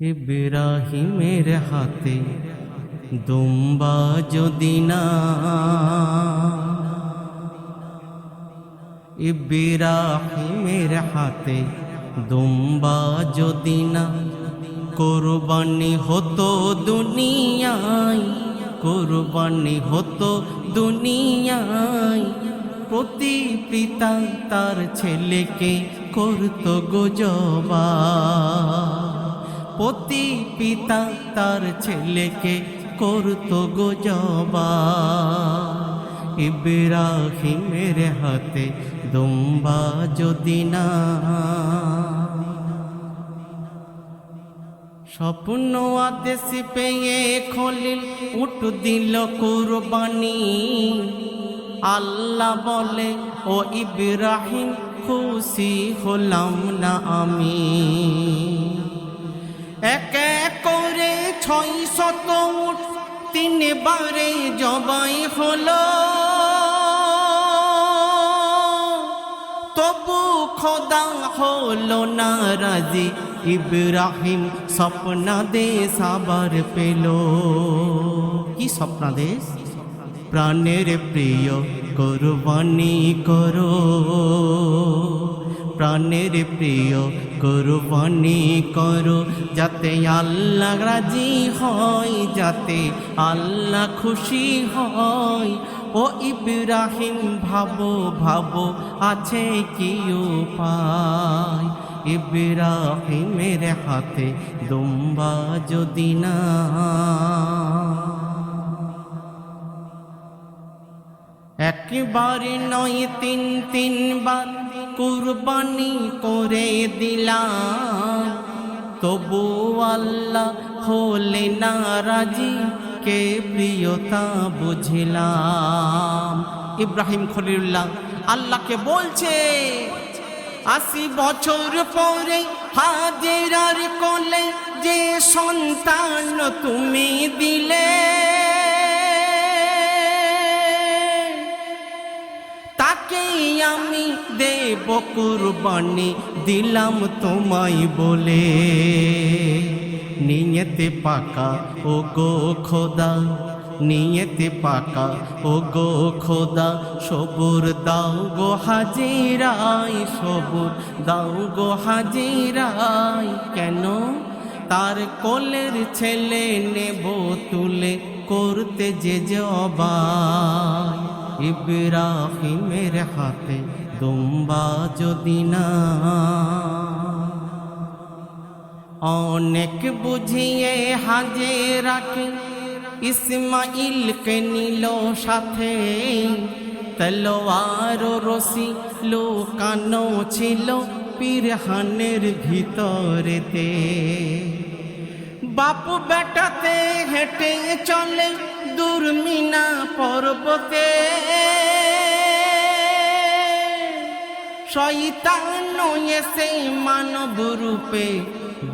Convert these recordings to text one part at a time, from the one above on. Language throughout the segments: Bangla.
ইব্রাহিমের হাতে দুম্বা যদি না, ইব্রাহিমের হাতে দুম্বা যদি না, কুরবানি হতো দুনিয়ায়, কুরবানি হতো দুনিয়ায়। প্রতি পিতা তার ছেলেকে করত গোজবা, প্রতি পিতা তার ছেলেকে করত গোজবা। ইব্রাহিমের হাতে দুম্বা যদি না, স্বপ্ন আদেশ পেয়ে খলিল উঠ দিল কুরবানি। আল্লাহ বলে ও ইব্রাহিম খুশি হলাম না আমি। এক এক করে 600 উট 3 বারে জবাই হলো, তবু খোদা হলো না রাজি। ইব্রাহিম স্বপ্নাদেশ আবার পেল। কি স্বপ্নাদেশ? প্রাণের প্রিয় কুরবানি করো, প্রাণের প্রিয় কুরবানি করো, যাতে আল্লাহ রাজি হয়, যাতে আল্লাহ খুশি হয়। ও ইব্রাহিম ভাবো ভাবো আছে কি উপায়? ইব্রাহিমের হাতে দুম্বা যদি না, একবার নয় 3 বার কুরবানি করে দিলাম, তবু আল্লাহ হলে না রাজি, কে প্রিয়তা বুঝলাম। ইব্রাহিম খলিলুল্লাহ আল্লাহকে বলছে, 80 বছর পরে হাজেরার কোলে যে সন্তান তুমি দিলে, তাকে আমি দেব কুরবানি দিলাম তোমায় বলে। নিয়তে পাকা ও গো খোদা, নিয়তে পাকা ও গো খোদা, সবুর দাও গো হাজিরাই, সবুর দাও গো হাজিরাই। কেন? তার কোলের ছেলে নেব তুলে করতে যে জবাই। ইব্রাহিমের হাতে দুম্বা যদি না, অনেক বুঝিয়ে হাজেরাকে ইসমাইলকে নিল সাথে, তলোয়ার রশি লুকানো ছিল পিরহানের ভিতরেতে। বাপ বেটাতে হেঁটে চলে দুর্মিনা পর্বতে, শয়তান এসে মানব রূপে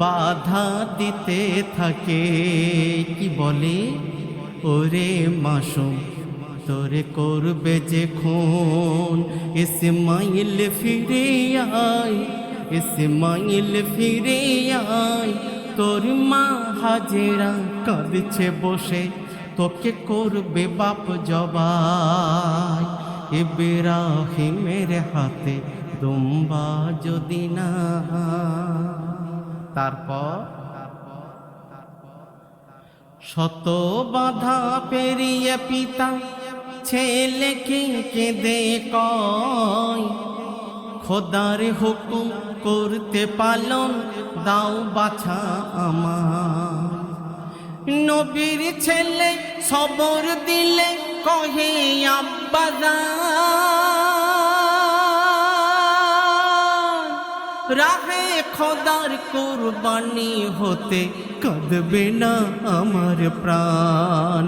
বাধা দিতে থাকে। কি বলে? ওরে মাসুম তোরে করবে যে খুন, ইসমাইল ফিরে আয়, ইসমাইল ফিরে আয়। তোর মা হাজেরা কাঁদছে বসে, তোকে করবে বাপ জবাই। ইব্রাহিমের হাতে দুম্বা যদি না, তারপর শত বাধা পেরিয়ে পিতা ছেলেকে কেঁদে কয়, খোদার হুকুম করতে পালন দাও বাছা আমার। নবীর ছেলে সবর দিলে কহে আব্বাজান, রাহে খোদার কুরবানি হতে কাঁদবে না আমার প্রাণ,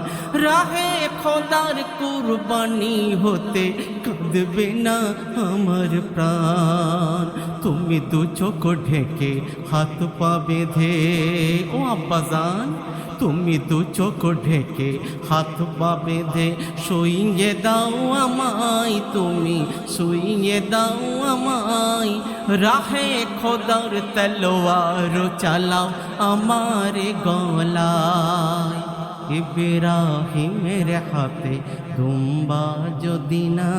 রাহে খোদার কুরবানি হতে কাঁদবে না আমার প্রাণ। তুমি 2 চোখ ঢেকে হাত পা বেঁধে, ও আব্বাজান তুমি দু চোখ ঢেকে হাত পা বেঁধে শুইয়ে দাও আমায়, তুমি শুইয়ে দাও আমায়, রাহে খোদার তলোয়ার চালাও আমার গলায়। ইব্রাহিমের হাতে দুম্বা যদি না।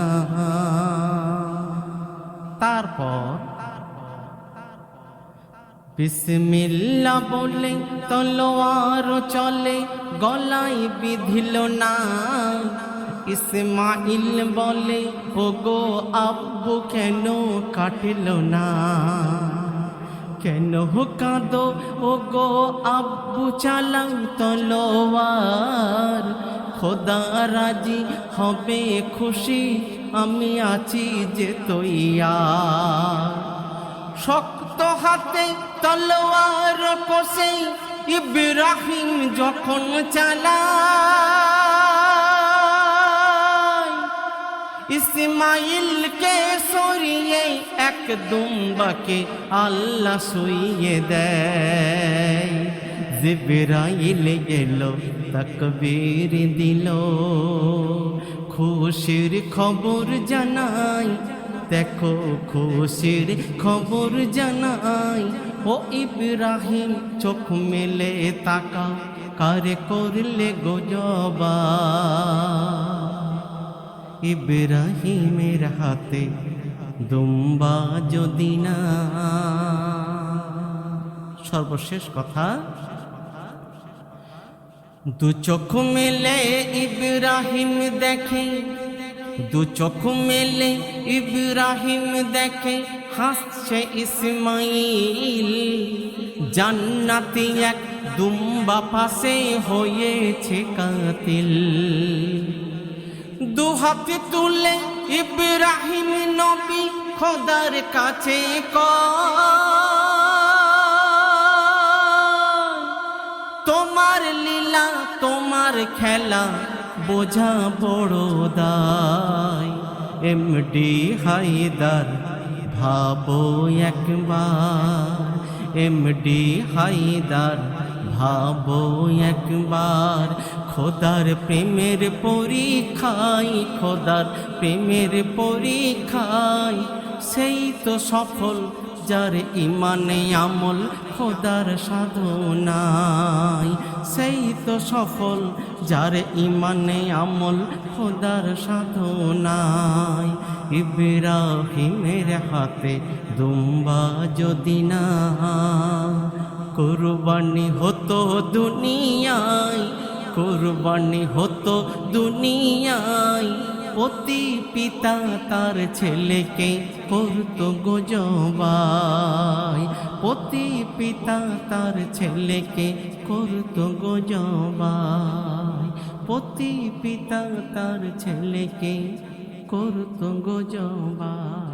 তারপর বিসমিল্লাহ বলে তলোয়ার চলে গলায় বিধিল না। ইসমাইল বলে ওগো আব্বু কেন কাটিল না, কেন কাঁদো ওগো আব্বু চালাও তলোয়ার, খোদা রাজি হবে খুশি আমি আছি যে তৈয়ার। শক্ত হাতে তলোয়ার কষে ইব্রাহিম যখন চালায়, ইসমাইলকে সরিয়ে এক দুম্বাকে আল্লাহ শুইয়ে দেয়। জিবরাইল এলো তাকবীর দিল, খুশির খবর জানাই, দেখো খুশির খবর জানাই। ও ইব্রাহিম চোখ মেলে তাকাও, কারে করলে গজবা। ইব্রাহিমের হাতে দুম্বা যদি না। সর্বশেষ কথা, দু চোখ মেলে ইব্রাহিম দেখে, দু চোখ মেলে ইব্রাহিম দেখে হাসছে ইসমাইল, জান্নাতি এক দুম্বা পাশে হয়েছে কাতিল। দু হাত তুলে ইব্রাহিম নবী খোদার কাছে তোমার লীলা তোমার খেলা বোঝা বড় দায়। এমডি হায়দার ভাবো একবার, এমডি হায়দার ভাবো একবার, খোদার প্রেমের পরীক্ষায়, খোদার প্রেমের পরীক্ষায়। সেই তো সফল যার ইমানে আমল খোদার সাধনায়, সেই তো সফল যার ইমানে আমল খোদার সাধনায়। ইব্রাহিমের হাতে দুম্বা যদি না, কুরবানি হতো দুনিয়ায়, কুরবানি হতো দুনিয়ায়। প্রতি পিতা তার ছেলেকে করতো গজবাই, প্রতি পিতা তার ছেলেকে করতো গজবাই, প্রতি পিতা তার ছেলেকে করতো গজবাই।